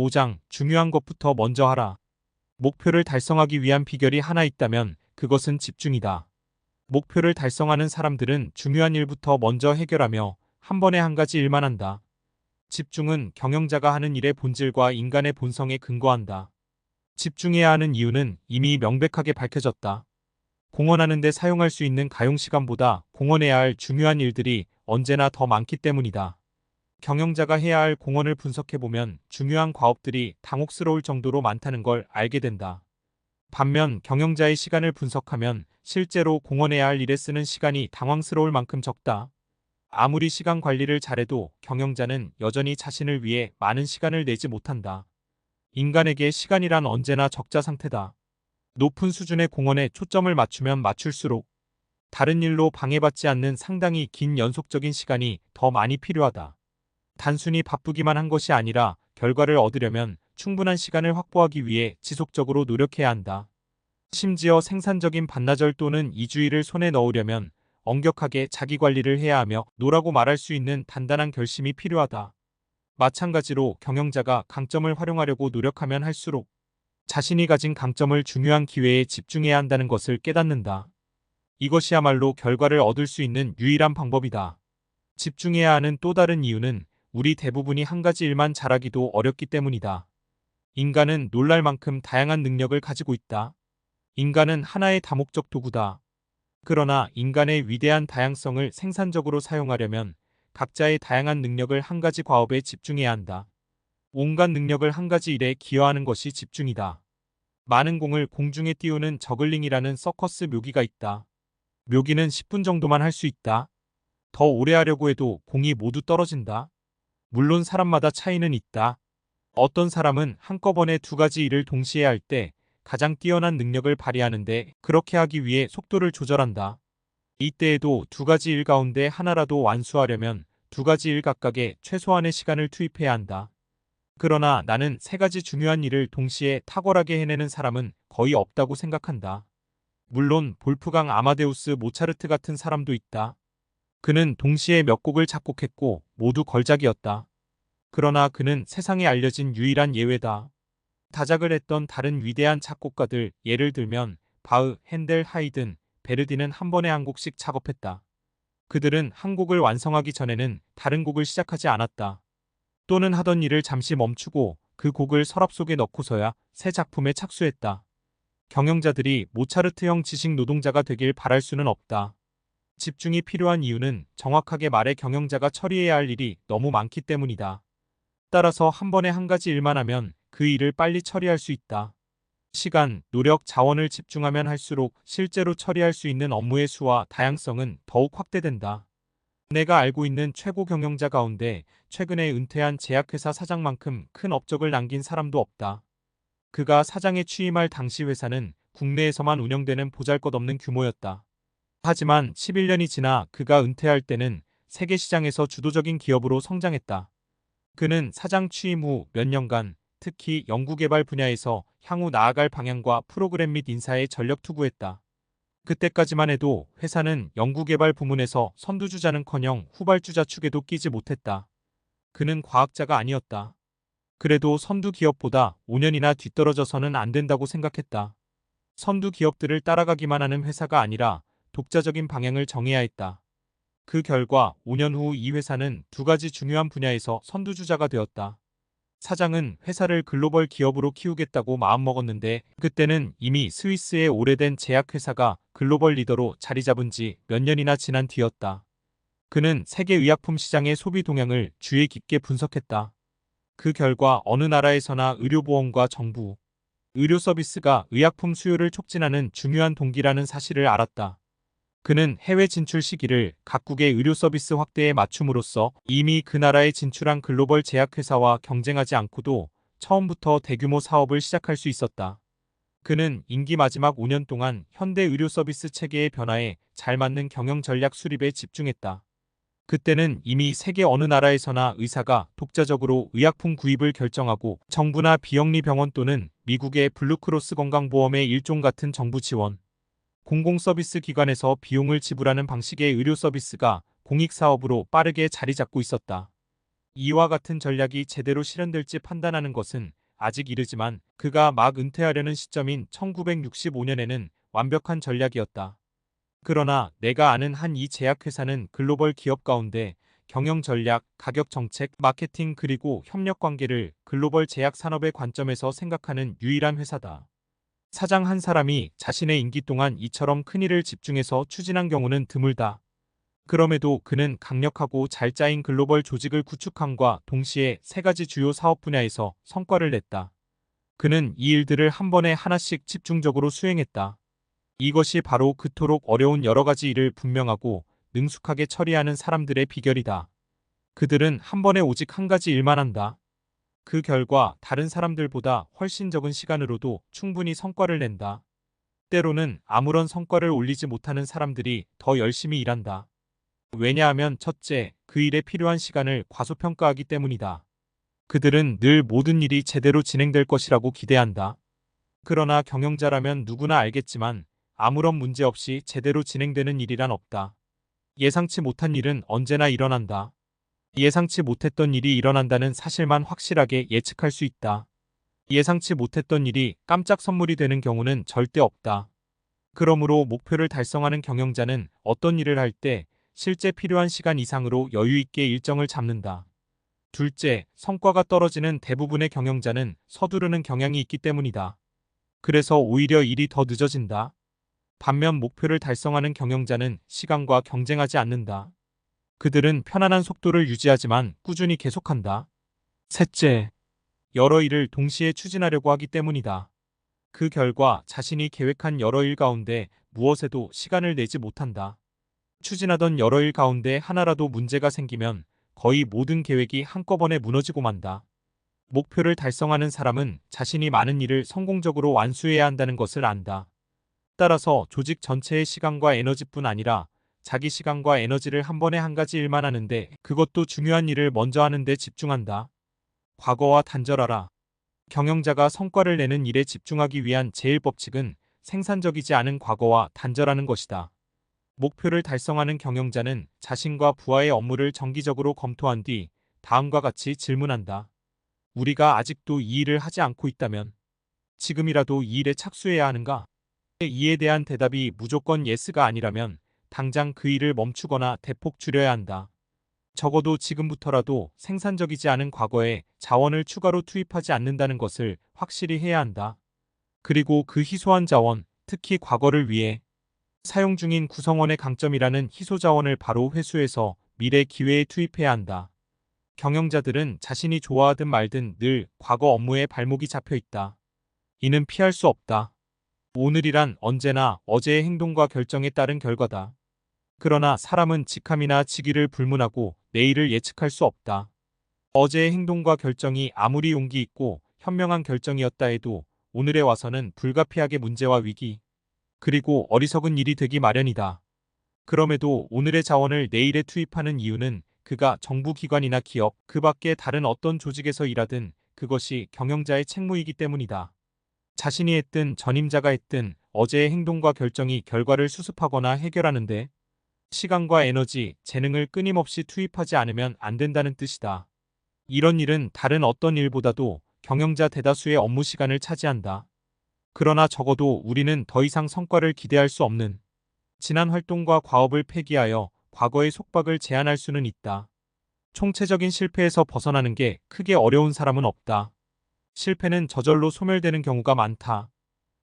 5장 중요한 것부터 먼저 하라. 목표를 달성하기 위한 비결이 하나 있다면 그것은 집중이다. 목표를 달성하는 사람들은 중요한 일부터 먼저 해결하며 한 번에 한 가지 일만 한다. 집중은 경영자가 하는 일의 본질과 인간의 본성에 근거한다. 집중해야 하는 이유는 이미 명백하게 밝혀졌다. 공헌하는 데 사용할 수 있는 가용 시간보다 공헌해야 할 중요한 일들이 언제나 더 많기 때문이다. 경영자가 해야 할 공헌을 분석해보면 중요한 과업들이 당혹스러울 정도로 많다는 걸 알게 된다. 반면 경영자의 시간을 분석하면 실제로 공헌해야 할 일에 쓰는 시간이 당황스러울 만큼 적다. 아무리 시간 관리를 잘해도 경영자는 여전히 자신을 위해 많은 시간을 내지 못한다. 인간에게 시간이란 언제나 적자 상태다. 높은 수준의 공헌에 초점을 맞추면 맞출수록 다른 일로 방해받지 않는 상당히 긴 연속적인 시간이 더 많이 필요하다. 단순히 바쁘기만 한 것이 아니라 결과를 얻으려면 충분한 시간을 확보하기 위해 지속적으로 노력해야 한다. 심지어 생산적인 반나절 또는 이주일을 손에 넣으려면 엄격하게 자기관리를 해야 하며 노라고 말할 수 있는 단단한 결심이 필요하다. 마찬가지로 경영자가 강점을 활용하려고 노력하면 할수록 자신이 가진 강점을 중요한 기회에 집중해야 한다는 것을 깨닫는다. 이것이야말로 결과를 얻을 수 있는 유일한 방법이다. 집중해야 하는 또 다른 이유는 우리 대부분이 한 가지 일만 잘하기도 어렵기 때문이다. 인간은 놀랄 만큼 다양한 능력을 가지고 있다. 인간은 하나의 다목적 도구다. 그러나 인간의 위대한 다양성을 생산적으로 사용하려면 각자의 다양한 능력을 한 가지 과업에 집중해야 한다. 온갖 능력을 한 가지 일에 기여하는 것이 집중이다. 많은 공을 공중에 띄우는 저글링이라는 서커스 묘기가 있다. 묘기는 10분 정도만 할 수 있다. 더 오래 하려고 해도 공이 모두 떨어진다. 물론 사람마다 차이는 있다. 어떤 사람은 한꺼번에 두 가지 일을 동시에 할 때 가장 뛰어난 능력을 발휘하는데 그렇게 하기 위해 속도를 조절한다. 이때에도 두 가지 일 가운데 하나라도 완수하려면 두 가지 일 각각에 최소한의 시간을 투입해야 한다. 그러나 나는 세 가지 중요한 일을 동시에 탁월하게 해내는 사람은 거의 없다고 생각한다. 물론 볼프강 아마데우스 모차르트 같은 사람도 있다. 그는 동시에 몇 곡을 작곡했고 모두 걸작이었다. 그러나 그는 세상에 알려진 유일한 예외다. 다작을 했던 다른 위대한 작곡가들 예를 들면 바흐, 핸델, 하이든, 베르디는 한 번에 한 곡씩 작업했다. 그들은 한 곡을 완성하기 전에는 다른 곡을 시작하지 않았다. 또는 하던 일을 잠시 멈추고 그 곡을 서랍 속에 넣고서야 새 작품에 착수했다. 경영자들이 모차르트형 지식 노동자가 되길 바랄 수는 없다. 집중이 필요한 이유는 정확하게 말해 경영자가 처리해야 할 일이 너무 많기 때문이다. 따라서 한 번에 한 가지 일만 하면 그 일을 빨리 처리할 수 있다. 시간, 노력, 자원을 집중하면 할수록 실제로 처리할 수 있는 업무의 수와 다양성은 더욱 확대된다. 내가 알고 있는 최고 경영자 가운데 최근에 은퇴한 제약회사 사장만큼 큰 업적을 남긴 사람도 없다. 그가 사장에 취임할 당시 회사는 국내에서만 운영되는 보잘것없는 규모였다. 하지만 11년이 지나 그가 은퇴할 때는 세계 시장에서 주도적인 기업으로 성장했다. 그는 사장 취임 후 몇 년간 특히 연구개발 분야에서 향후 나아갈 방향과 프로그램 및 인사에 전력 투구했다. 그때까지만 해도 회사는 연구개발 부문에서 선두주자는커녕 후발주자 축에도 끼지 못했다. 그는 과학자가 아니었다. 그래도 선두 기업보다 5년이나 뒤떨어져서는 안 된다고 생각했다. 선두 기업들을 따라가기만 하는 회사가 아니라 독자적인 방향을 정해야 했다. 그 결과 5년 후 이 회사는 두 가지 중요한 분야에서 선두주자가 되었다. 사장은 회사를 글로벌 기업으로 키우겠다고 마음먹었는데 그때는 이미 스위스의 오래된 제약회사가 글로벌 리더로 자리 잡은 지 몇 년이나 지난 뒤였다. 그는 세계 의약품 시장의 소비 동향을 주의 깊게 분석했다. 그 결과 어느 나라에서나 의료보험과 정부, 의료 서비스가 의약품 수요를 촉진하는 중요한 동기라는 사실을 알았다. 그는 해외 진출 시기를 각국의 의료 서비스 확대에 맞춤으로써 이미 그 나라에 진출한 글로벌 제약회사와 경쟁하지 않고도 처음부터 대규모 사업을 시작할 수 있었다. 그는 임기 마지막 5년 동안 현대 의료 서비스 체계의 변화에 잘 맞는 경영 전략 수립에 집중했다. 그때는 이미 세계 어느 나라에서나 의사가 독자적으로 의약품 구입을 결정하고 정부나 비영리 병원 또는 미국의 블루크로스 건강보험의 일종 같은 정부 지원, 공공서비스 기관에서 비용을 지불하는 방식의 의료 서비스가 공익사업으로 빠르게 자리 잡고 있었다. 이와 같은 전략이 제대로 실현될지 판단하는 것은 아직 이르지만 그가 막 은퇴하려는 시점인 1965년에는 완벽한 전략이었다. 그러나 내가 아는 한 이 제약회사는 글로벌 기업 가운데 경영 전략, 가격 정책, 마케팅 그리고 협력 관계를 글로벌 제약 산업의 관점에서 생각하는 유일한 회사다. 사장 한 사람이 자신의 임기 동안 이처럼 큰일을 집중해서 추진한 경우는 드물다. 그럼에도 그는 강력하고 잘 짜인 글로벌 조직을 구축함과 동시에 세 가지 주요 사업 분야에서 성과를 냈다. 그는 이 일들을 한 번에 하나씩 집중적으로 수행했다. 이것이 바로 그토록 어려운 여러 가지 일을 분명하고 능숙하게 처리하는 사람들의 비결이다. 그들은 한 번에 오직 한 가지 일만 한다. 그 결과 다른 사람들보다 훨씬 적은 시간으로도 충분히 성과를 낸다. 때로는 아무런 성과를 올리지 못하는 사람들이 더 열심히 일한다. 왜냐하면 첫째, 그 일에 필요한 시간을 과소평가하기 때문이다. 그들은 늘 모든 일이 제대로 진행될 것이라고 기대한다. 그러나 경영자라면 누구나 알겠지만 아무런 문제 없이 제대로 진행되는 일이란 없다. 예상치 못한 일은 언제나 일어난다. 예상치 못했던 일이 일어난다는 사실만 확실하게 예측할 수 있다. 예상치 못했던 일이 깜짝 선물이 되는 경우는 절대 없다. 그러므로 목표를 달성하는 경영자는 어떤 일을 할 때 실제 필요한 시간 이상으로 여유 있게 일정을 잡는다. 둘째, 성과가 떨어지는 대부분의 경영자는 서두르는 경향이 있기 때문이다. 그래서 오히려 일이 더 늦어진다. 반면 목표를 달성하는 경영자는 시간과 경쟁하지 않는다. 그들은 편안한 속도를 유지하지만 꾸준히 계속한다. 셋째, 여러 일을 동시에 추진하려고 하기 때문이다. 그 결과 자신이 계획한 여러 일 가운데 무엇에도 시간을 내지 못한다. 추진하던 여러 일 가운데 하나라도 문제가 생기면 거의 모든 계획이 한꺼번에 무너지고 만다. 목표를 달성하는 사람은 자신이 많은 일을 성공적으로 완수해야 한다는 것을 안다. 따라서 조직 전체의 시간과 에너지뿐 아니라 자기 시간과 에너지를 한 번에 한 가지 일만 하는데 그것도 중요한 일을 먼저 하는데 집중한다. 과거와 단절하라. 경영자가 성과를 내는 일에 집중하기 위한 제일 법칙은 생산적이지 않은 과거와 단절하는 것이다. 목표를 달성하는 경영자는 자신과 부하의 업무를 정기적으로 검토한 뒤 다음과 같이 질문한다. 우리가 아직도 이 일을 하지 않고 있다면 지금이라도 이 일에 착수해야 하는가? 이에 대한 대답이 무조건 예스가 아니라면 당장 그 일을 멈추거나 대폭 줄여야 한다. 적어도 지금부터라도 생산적이지 않은 과거에 자원을 추가로 투입하지 않는다는 것을 확실히 해야 한다. 그리고 그 희소한 자원, 특히 과거를 위해 사용 중인 구성원의 강점이라는 희소 자원을 바로 회수해서 미래 기회에 투입해야 한다. 경영자들은 자신이 좋아하든 말든 늘 과거 업무에 발목이 잡혀 있다. 이는 피할 수 없다. 오늘이란 언제나 어제의 행동과 결정에 따른 결과다. 그러나 사람은 직함이나 직위를 불문하고 내일을 예측할 수 없다. 어제의 행동과 결정이 아무리 용기 있고 현명한 결정이었다 해도 오늘에 와서는 불가피하게 문제와 위기, 그리고 어리석은 일이 되기 마련이다. 그럼에도 오늘의 자원을 내일에 투입하는 이유는 그가 정부기관이나 기업, 그 밖의 다른 어떤 조직에서 일하든 그것이 경영자의 책무이기 때문이다. 자신이 했든 전임자가 했든 어제의 행동과 결정이 결과를 수습하거나 해결하는데 시간과 에너지, 재능을 끊임없이 투입하지 않으면 안 된다는 뜻이다. 이런 일은 다른 어떤 일보다도 경영자 대다수의 업무 시간을 차지한다. 그러나 적어도 우리는 더 이상 성과를 기대할 수 없는 지난 활동과 과업을 폐기하여 과거의 속박을 제한할 수는 있다. 총체적인 실패에서 벗어나는 게 크게 어려운 사람은 없다. 실패는 저절로 소멸되는 경우가 많다.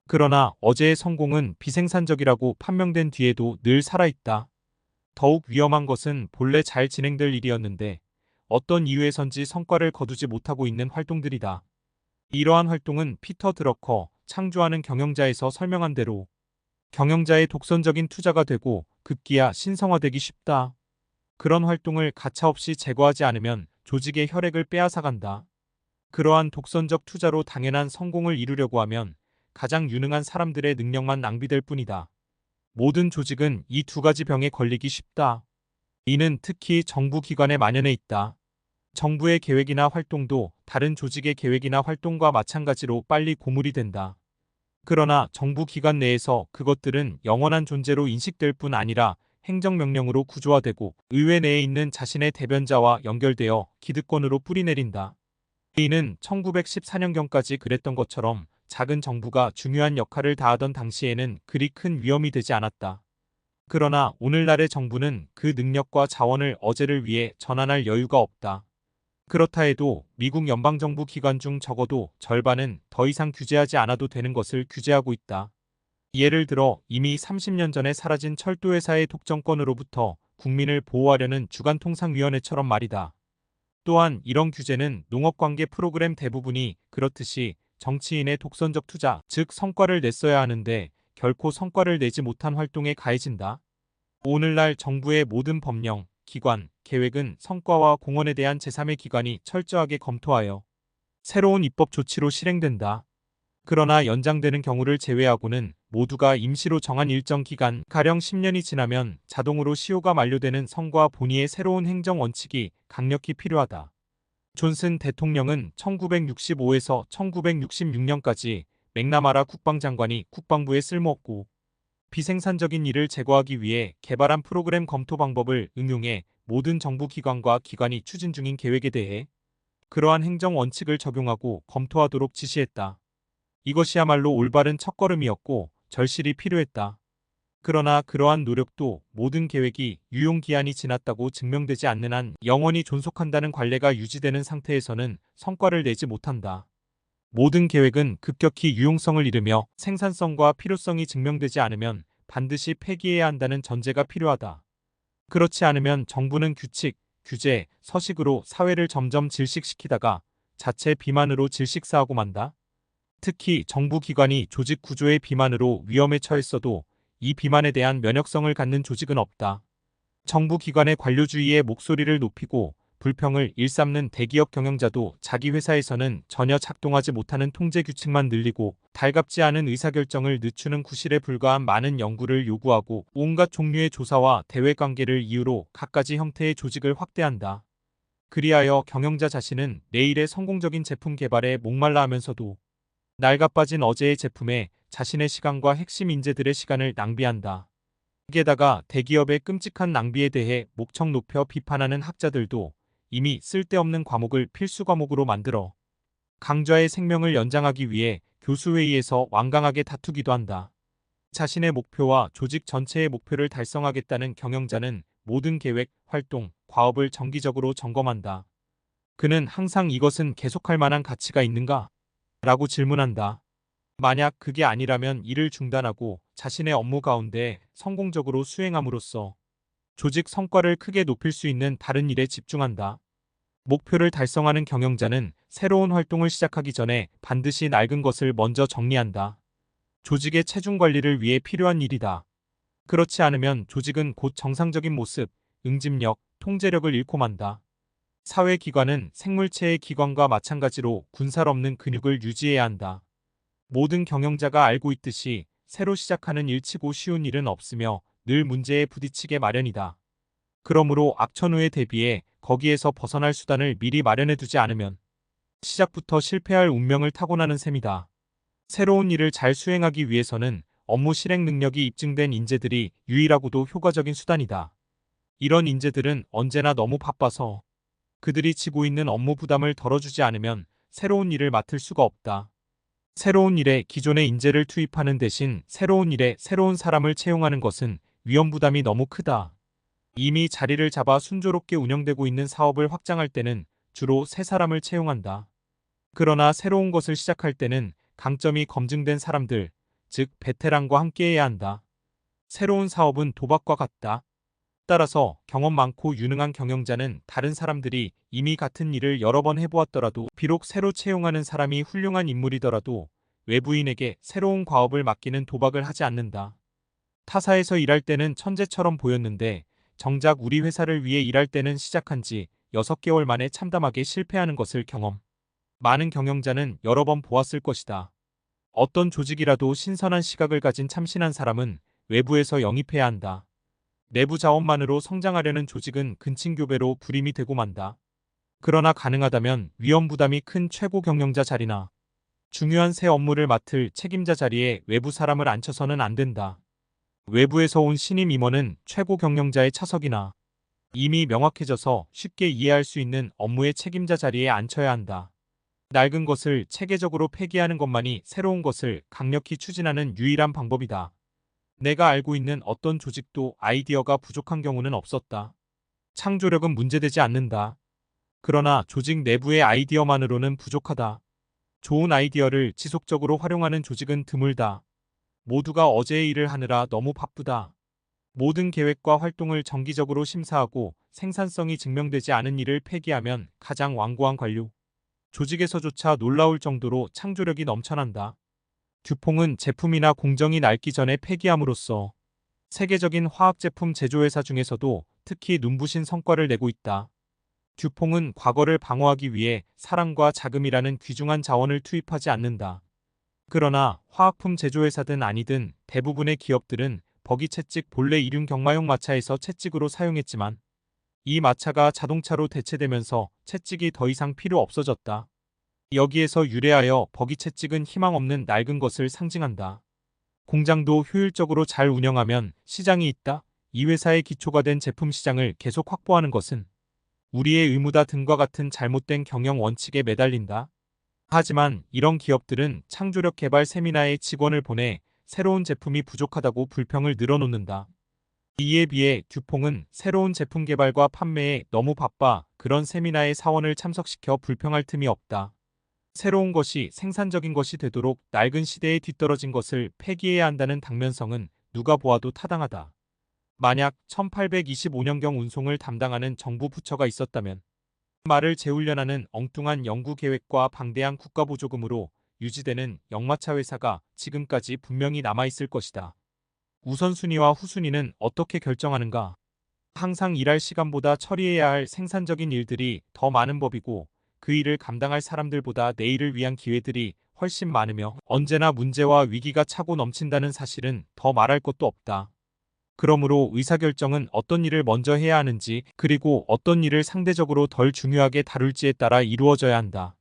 그러나 어제의 성공은 비생산적이라고 판명된 뒤에도 늘 살아있다. 더욱 위험한 것은 본래 잘 진행될 일이었는데 어떤 이유에선지 성과를 거두지 못하고 있는 활동들이다. 이러한 활동은 피터 드러커, 창조하는 경영자에서 설명한 대로 경영자의 독선적인 투자가 되고 급기야 신성화되기 쉽다. 그런 활동을 가차없이 제거하지 않으면 조직의 혈액을 빼앗아간다. 그러한 독선적 투자로 당연한 성공을 이루려고 하면 가장 유능한 사람들의 능력만 낭비될 뿐이다. 모든 조직은 이 두 가지 병에 걸리기 쉽다. 이는 특히 정부 기관에 만연해 있다. 정부의 계획이나 활동도 다른 조직의 계획이나 활동과 마찬가지로 빨리 고물이 된다. 그러나 정부 기관 내에서 그것들은 영원한 존재로 인식될 뿐 아니라 행정명령으로 구조화되고 의회 내에 있는 자신의 대변자와 연결되어 기득권으로 뿌리내린다. 이는 1914년경까지 그랬던 것처럼 작은 정부가 중요한 역할을 다하던 당시에는 그리 큰 위험이 되지 않았다. 그러나 오늘날의 정부는 그 능력과 자원을 어제를 위해 전환할 여유가 없다. 그렇다 해도 미국 연방정부 기관 중 적어도 절반은 더 이상 규제하지 않아도 되는 것을 규제하고 있다. 예를 들어 이미 30년 전에 사라진 철도회사의 독점권으로부터 국민을 보호하려는 주간통상위원회처럼 말이다. 또한 이런 규제는 농업관계 프로그램 대부분이 그렇듯이 정치인의 독선적 투자, 즉 성과를 냈어야 하는데 결코 성과를 내지 못한 활동에 가해진다. 오늘날 정부의 모든 법령, 기관, 계획은 성과와 공헌에 대한 제3의 기관이 철저하게 검토하여 새로운 입법 조치로 실행된다. 그러나 연장되는 경우를 제외하고는 모두가 임시로 정한 일정 기간, 가령 10년이 지나면 자동으로 시효가 만료되는 성과 본위의 새로운 행정 원칙이 강력히 필요하다. 존슨 대통령은 1965에서 1966년까지 맥나마라 국방장관이 국방부에 쓸모없고 비생산적인 일을 제거하기 위해 개발한 프로그램 검토 방법을 응용해 모든 정부 기관과 기관이 추진 중인 계획에 대해 그러한 행정 원칙을 적용하고 검토하도록 지시했다. 이것이야말로 올바른 첫걸음이었고 절실히 필요했다. 그러나 그러한 노력도 모든 계획이 유용기한이 지났다고 증명되지 않는 한 영원히 존속한다는 관례가 유지되는 상태에서는 성과를 내지 못한다. 모든 계획은 급격히 유용성을 잃으며 생산성과 필요성이 증명되지 않으면 반드시 폐기해야 한다는 전제가 필요하다. 그렇지 않으면 정부는 규칙, 규제, 서식으로 사회를 점점 질식시키다가 자체 비만으로 질식사하고 만다. 특히 정부 기관이 조직 구조의 비만으로 위험에 처했어도 이 비만에 대한 면역성을 갖는 조직은 없다. 정부 기관의 관료주의의 목소리를 높이고 불평을 일삼는 대기업 경영자도 자기 회사에서는 전혀 작동하지 못하는 통제 규칙만 늘리고 달갑지 않은 의사결정을 늦추는 구실에 불과한 많은 연구를 요구하고 온갖 종류의 조사와 대외 관계를 이유로 갖가지 형태의 조직을 확대한다. 그리하여 경영자 자신은 내일의 성공적인 제품 개발에 목말라 하면서도 낡아빠진 어제의 제품에 자신의 시간과 핵심 인재들의 시간을 낭비한다. 게다가 대기업의 끔찍한 낭비에 대해 목청 높여 비판하는 학자들도 이미 쓸데없는 과목을 필수 과목으로 만들어 강좌의 생명을 연장하기 위해 교수회의에서 완강하게 다투기도 한다. 자신의 목표와 조직 전체의 목표를 달성하겠다는 경영자는 모든 계획, 활동, 과업을 정기적으로 점검한다. 그는 항상 이것은 계속할 만한 가치가 있는가? 라고 질문한다. 만약 그게 아니라면 일을 중단하고 자신의 업무 가운데 성공적으로 수행함으로써 조직 성과를 크게 높일 수 있는 다른 일에 집중한다. 목표를 달성하는 경영자는 새로운 활동을 시작하기 전에 반드시 낡은 것을 먼저 정리한다. 조직의 체중 관리를 위해 필요한 일이다. 그렇지 않으면 조직은 곧 정상적인 모습, 응집력, 통제력을 잃고 만다. 사회기관은 생물체의 기관과 마찬가지로 군살 없는 근육을 유지해야 한다. 모든 경영자가 알고 있듯이 새로 시작하는 일치고 쉬운 일은 없으며 늘 문제에 부딪히게 마련이다. 그러므로 악천후에 대비해 거기에서 벗어날 수단을 미리 마련해두지 않으면 시작부터 실패할 운명을 타고나는 셈이다. 새로운 일을 잘 수행하기 위해서는 업무 실행 능력이 입증된 인재들이 유일하고도 효과적인 수단이다. 이런 인재들은 언제나 너무 바빠서 그들이 지고 있는 업무 부담을 덜어주지 않으면 새로운 일을 맡을 수가 없다. 새로운 일에 기존의 인재를 투입하는 대신 새로운 일에 새로운 사람을 채용하는 것은 위험 부담이 너무 크다. 이미 자리를 잡아 순조롭게 운영되고 있는 사업을 확장할 때는 주로 새 사람을 채용한다. 그러나 새로운 것을 시작할 때는 강점이 검증된 사람들, 즉 베테랑과 함께해야 한다. 새로운 사업은 도박과 같다. 따라서 경험 많고 유능한 경영자는 다른 사람들이 이미 같은 일을 여러 번 해보았더라도 비록 새로 채용하는 사람이 훌륭한 인물이더라도 외부인에게 새로운 과업을 맡기는 도박을 하지 않는다. 타사에서 일할 때는 천재처럼 보였는데 정작 우리 회사를 위해 일할 때는 시작한 지 6개월 만에 참담하게 실패하는 것을 경험. 많은 경영자는 여러 번 보았을 것이다. 어떤 조직이라도 신선한 시각을 가진 참신한 사람은 외부에서 영입해야 한다. 내부 자원만으로 성장하려는 조직은 근친교배로 불임이 되고 만다. 그러나 가능하다면 위험 부담이 큰 최고 경영자 자리나 중요한 새 업무를 맡을 책임자 자리에 외부 사람을 앉혀서는 안 된다. 외부에서 온 신임 임원은 최고 경영자의 차석이나 이미 명확해져서 쉽게 이해할 수 있는 업무의 책임자 자리에 앉혀야 한다. 낡은 것을 체계적으로 폐기하는 것만이 새로운 것을 강력히 추진하는 유일한 방법이다. 내가 알고 있는 어떤 조직도 아이디어가 부족한 경우는 없었다. 창조력은 문제되지 않는다. 그러나 조직 내부의 아이디어만으로는 부족하다. 좋은 아이디어를 지속적으로 활용하는 조직은 드물다. 모두가 어제의 일을 하느라 너무 바쁘다. 모든 계획과 활동을 정기적으로 심사하고 생산성이 증명되지 않은 일을 폐기하면 가장 완고한 관료. 조직에서조차 놀라울 정도로 창조력이 넘쳐난다. 듀퐁은 제품이나 공정이 낡기 전에 폐기함으로써 세계적인 화학제품 제조회사 중에서도 특히 눈부신 성과를 내고 있다. 듀퐁은 과거를 방어하기 위해 사람과 자금이라는 귀중한 자원을 투입하지 않는다. 그러나 화학품 제조회사든 아니든 대부분의 기업들은 버기 채찍 본래 이륜 경마용 마차에서 채찍으로 사용했지만 이 마차가 자동차로 대체되면서 채찍이 더 이상 필요 없어졌다. 여기에서 유래하여 버기 채찍은 희망 없는 낡은 것을 상징한다. 공장도 효율적으로 잘 운영하면 시장이 있다. 이 회사의 기초가 된 제품 시장을 계속 확보하는 것은 우리의 의무다 등과 같은 잘못된 경영 원칙에 매달린다. 하지만 이런 기업들은 창조력 개발 세미나에 직원을 보내 새로운 제품이 부족하다고 불평을 늘어놓는다. 이에 비해 듀퐁은 새로운 제품 개발과 판매에 너무 바빠 그런 세미나에 사원을 참석시켜 불평할 틈이 없다. 새로운 것이 생산적인 것이 되도록 낡은 시대에 뒤떨어진 것을 폐기해야 한다는 당면성은 누가 보아도 타당하다. 만약 1825년경 운송을 담당하는 정부 부처가 있었다면 말을 재훈련하는 엉뚱한 연구 계획과 방대한 국가보조금으로 유지되는 역마차 회사가 지금까지 분명히 남아있을 것이다. 우선순위와 후순위는 어떻게 결정하는가? 항상 일할 시간보다 처리해야 할 생산적인 일들이 더 많은 법이고 그 일을 감당할 사람들보다 내일을 위한 기회들이 훨씬 많으며 언제나 문제와 위기가 차고 넘친다는 사실은 더 말할 것도 없다. 그러므로 의사결정은 어떤 일을 먼저 해야 하는지 그리고 어떤 일을 상대적으로 덜 중요하게 다룰지에 따라 이루어져야 한다.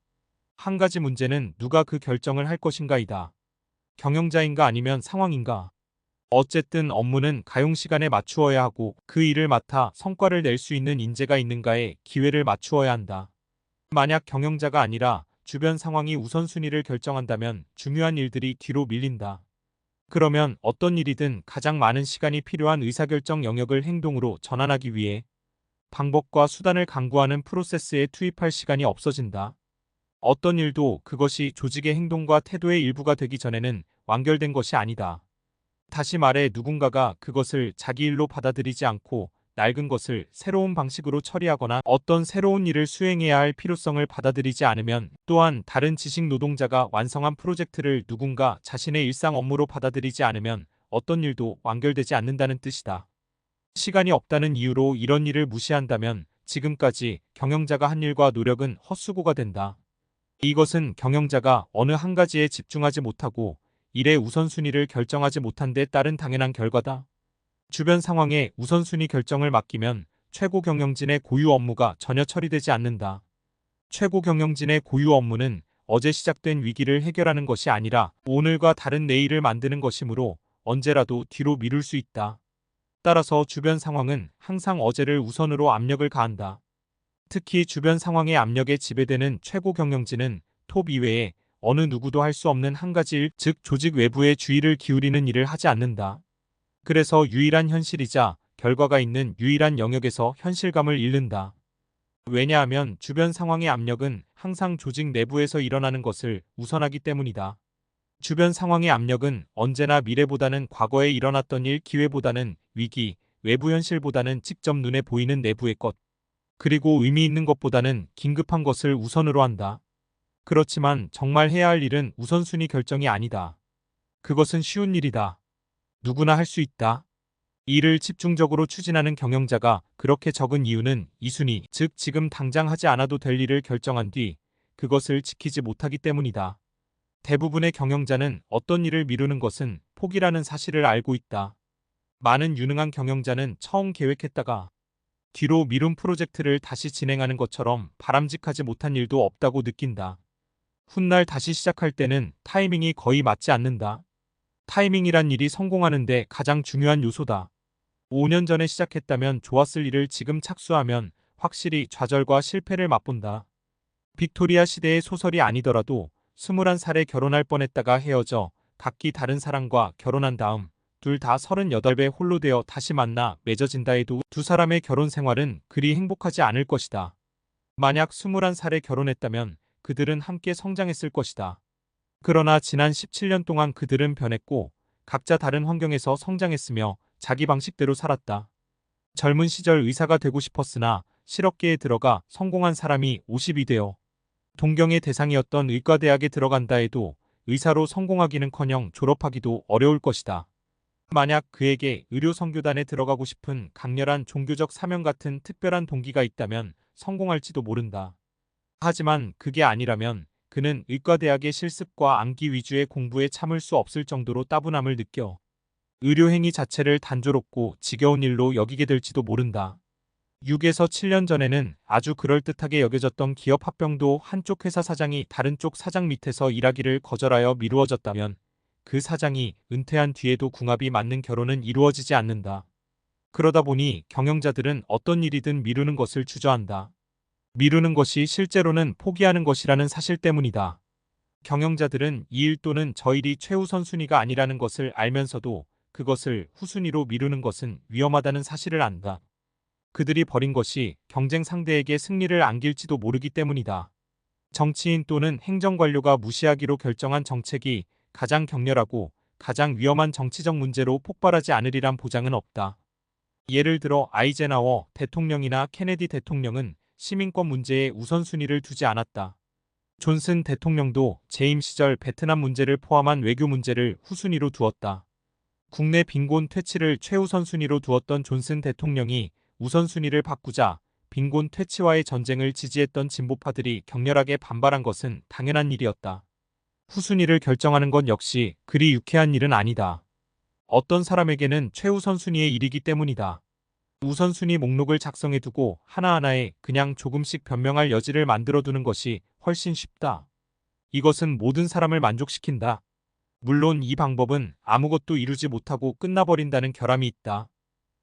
한 가지 문제는 누가 그 결정을 할 것인가이다. 경영자인가 아니면 상황인가. 어쨌든 업무는 가용 시간에 맞추어야 하고 그 일을 맡아 성과를 낼 수 있는 인재가 있는가에 기회를 맞추어야 한다. 만약 경영자가 아니라 주변 상황이 우선순위를 결정한다면 중요한 일들이 뒤로 밀린다. 그러면 어떤 일이든 가장 많은 시간이 필요한 의사결정 영역을 행동으로 전환하기 위해 방법과 수단을 강구하는 프로세스에 투입할 시간이 없어진다. 어떤 일도 그것이 조직의 행동과 태도의 일부가 되기 전에는 완결된 것이 아니다. 다시 말해 누군가가 그것을 자기 일로 받아들이지 않고 낡은 것을 새로운 방식으로 처리하거나 어떤 새로운 일을 수행해야 할 필요성을 받아들이지 않으면 또한 다른 지식 노동자가 완성한 프로젝트를 누군가 자신의 일상 업무로 받아들이지 않으면 어떤 일도 완결되지 않는다는 뜻이다. 시간이 없다는 이유로 이런 일을 무시한다면 지금까지 경영자가 한 일과 노력은 헛수고가 된다. 이것은 경영자가 어느 한 가지에 집중하지 못하고 일의 우선순위를 결정하지 못한 데 따른 당연한 결과다. 주변 상황에 우선순위 결정을 맡기면 최고 경영진의 고유 업무가 전혀 처리되지 않는다. 최고 경영진의 고유 업무는 어제 시작된 위기를 해결하는 것이 아니라 오늘과 다른 내일을 만드는 것이므로 언제라도 뒤로 미룰 수 있다. 따라서 주변 상황은 항상 어제를 우선으로 압력을 가한다. 특히 주변 상황의 압력에 지배되는 최고 경영진은 톱 이외에 어느 누구도 할 수 없는 한 가지 일, 즉 조직 외부에 주의를 기울이는 일을 하지 않는다. 그래서 유일한 현실이자 결과가 있는 유일한 영역에서 현실감을 잃는다. 왜냐하면 주변 상황의 압력은 항상 조직 내부에서 일어나는 것을 우선하기 때문이다. 주변 상황의 압력은 언제나 미래보다는 과거에 일어났던 일, 기회보다는 위기, 외부 현실보다는 직접 눈에 보이는 내부의 것, 그리고 의미 있는 것보다는 긴급한 것을 우선으로 한다. 그렇지만 정말 해야 할 일은 우선순위 결정이 아니다. 그것은 쉬운 일이다. 누구나 할 수 있다. 일을 집중적으로 추진하는 경영자가 그렇게 적은 이유는 이 순위, 즉 지금 당장 하지 않아도 될 일을 결정한 뒤 그것을 지키지 못하기 때문이다. 대부분의 경영자는 어떤 일을 미루는 것은 포기라는 사실을 알고 있다. 많은 유능한 경영자는 처음 계획했다가 뒤로 미룬 프로젝트를 다시 진행하는 것처럼 바람직하지 못한 일도 없다고 느낀다. 훗날 다시 시작할 때는 타이밍이 거의 맞지 않는다. 타이밍이란 일이 성공하는데 가장 중요한 요소다. 5년 전에 시작했다면 좋았을 일을 지금 착수하면 확실히 좌절과 실패를 맛본다. 빅토리아 시대의 소설이 아니더라도 21살에 결혼할 뻔했다가 헤어져 각기 다른 사람과 결혼한 다음 둘 다 38배 홀로 되어 다시 만나 맺어진다 해도 두 사람의 결혼 생활은 그리 행복하지 않을 것이다. 만약 21살에 결혼했다면 그들은 함께 성장했을 것이다. 그러나 지난 17년 동안 그들은 변했고 각자 다른 환경에서 성장했으며 자기 방식대로 살았다. 젊은 시절 의사가 되고 싶었으나 실업계에 들어가 성공한 사람이 50이 되어 동경의 대상이었던 의과대학에 들어간다 해도 의사로 성공하기는커녕 졸업하기도 어려울 것이다. 만약 그에게 의료선교단에 들어가고 싶은 강렬한 종교적 사명 같은 특별한 동기가 있다면 성공할지도 모른다. 하지만 그게 아니라면 그는 의과대학의 실습과 암기 위주의 공부에 참을 수 없을 정도로 따분함을 느껴 의료행위 자체를 단조롭고 지겨운 일로 여기게 될지도 모른다. 6에서 7년 전에는 아주 그럴듯하게 여겨졌던 기업 합병도 한쪽 회사 사장이 다른 쪽 사장 밑에서 일하기를 거절하여 미루어졌다면 그 사장이 은퇴한 뒤에도 궁합이 맞는 결혼은 이루어지지 않는다. 그러다 보니 경영자들은 어떤 일이든 미루는 것을 주저한다. 미루는 것이 실제로는 포기하는 것이라는 사실 때문이다. 경영자들은 이 일 또는 저 일이 최우선 순위가 아니라는 것을 알면서도 그것을 후순위로 미루는 것은 위험하다는 사실을 안다. 그들이 벌인 것이 경쟁 상대에게 승리를 안길지도 모르기 때문이다. 정치인 또는 행정관료가 무시하기로 결정한 정책이 가장 격렬하고 가장 위험한 정치적 문제로 폭발하지 않으리란 보장은 없다. 예를 들어 아이젠하워 대통령이나 케네디 대통령은 시민권 문제에 우선순위를 두지 않았다. 존슨 대통령도 재임 시절 베트남 문제를 포함한 외교 문제를 후순위로 두었다. 국내 빈곤 퇴치를 최우선 순위로 두었던 존슨 대통령이 우선순위를 바꾸자 빈곤 퇴치와의 전쟁을 지지했던 진보파들이 격렬하게 반발한 것은 당연한 일이었다. 후순위를 결정하는 건 역시 그리 유쾌한 일은 아니다. 어떤 사람에게는 최우선 순위의 일이기 때문이다. 우선순위 목록을 작성해두고 하나하나에 그냥 조금씩 변명할 여지를 만들어두는 것이 훨씬 쉽다. 이것은 모든 사람을 만족시킨다. 물론 이 방법은 아무것도 이루지 못하고 끝나버린다는 결함이 있다.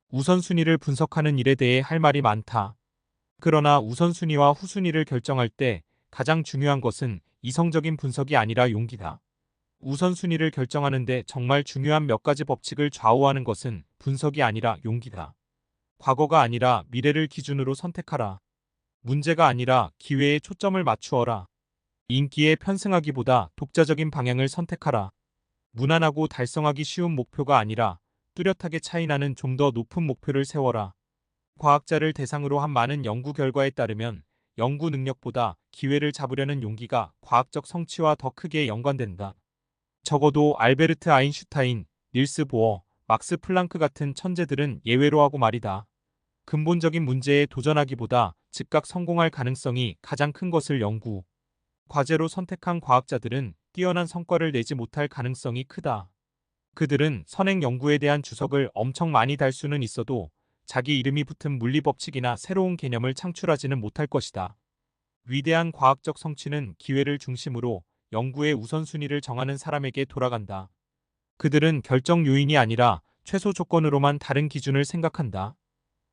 우선순위를 분석하는 일에 대해 할 말이 많다. 그러나 우선순위와 후순위를 결정할 때 가장 중요한 것은 이성적인 분석이 아니라 용기다. 우선순위를 결정하는데 정말 중요한 몇 가지 법칙을 좌우하는 것은 분석이 아니라 용기다. 과거가 아니라 미래를 기준으로 선택하라. 문제가 아니라 기회에 초점을 맞추어라. 인기에 편승하기보다 독자적인 방향을 선택하라. 무난하고 달성하기 쉬운 목표가 아니라 뚜렷하게 차이나는 좀 더 높은 목표를 세워라. 과학자를 대상으로 한 많은 연구 결과에 따르면 연구 능력보다 기회를 잡으려는 용기가 과학적 성취와 더 크게 연관된다. 적어도 알베르트 아인슈타인, 닐스 보어, 막스 플랑크 같은 천재들은 예외로 하고 말이다. 근본적인 문제에 도전하기보다 즉각 성공할 가능성이 가장 큰 것을 연구, 과제로 선택한 과학자들은 뛰어난 성과를 내지 못할 가능성이 크다. 그들은 선행 연구에 대한 주석을 엄청 많이 달 수는 있어도 자기 이름이 붙은 물리법칙이나 새로운 개념을 창출하지는 못할 것이다. 위대한 과학적 성취는 기회를 중심으로 연구의 우선순위를 정하는 사람에게 돌아간다. 그들은 결정 요인이 아니라 최소 조건으로만 다른 기준을 생각한다.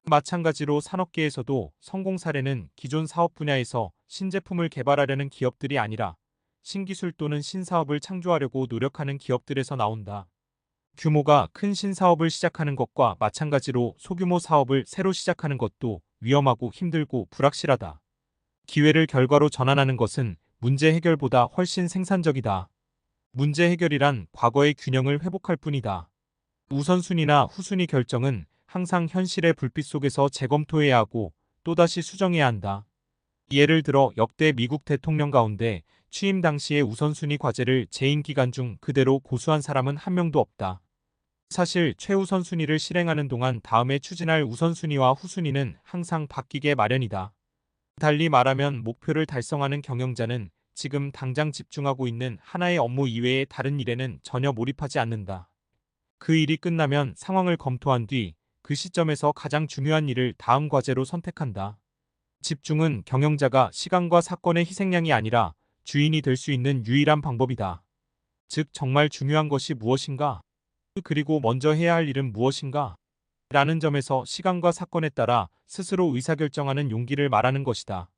마찬가지로 산업계에서도 성공 사례는 기존 사업 분야에서 신제품을 개발하려는 기업들이 아니라 신기술 또는 신사업을 창조하려고 노력하는 기업들에서 나온다. 규모가 큰 신사업을 시작하는 것과 마찬가지로 소규모 사업을 새로 시작하는 것도 위험하고 힘들고 불확실하다. 기회를 결과로 전환하는 것은 문제 해결보다 훨씬 생산적이다. 문제 해결이란 과거의 균형을 회복할 뿐이다. 우선순위나 후순위 결정은 항상 현실의 불빛 속에서 재검토해야 하고 또다시 수정해야 한다. 예를 들어 역대 미국 대통령 가운데 취임 당시의 우선순위 과제를 재임 기간 중 그대로 고수한 사람은 한 명도 없다. 사실 최우선순위를 실행하는 동안 다음에 추진할 우선순위와 후순위는 항상 바뀌게 마련이다. 달리 말하면 목표를 달성하는 경영자는 지금 당장 집중하고 있는 하나의 업무 이외의 다른 일에는 전혀 몰입하지 않는다. 그 일이 끝나면 상황을 검토한 뒤 그 시점에서 가장 중요한 일을 다음 과제로 선택한다. 집중은 경영자가 시간과 사건의 희생양이 아니라 주인이 될 수 있는 유일한 방법이다. 즉 정말 중요한 것이 무엇인가? 그리고 먼저 해야 할 일은 무엇인가? 라는 점에서 시간과 사건에 따라 스스로 의사결정하는 용기를 말하는 것이다.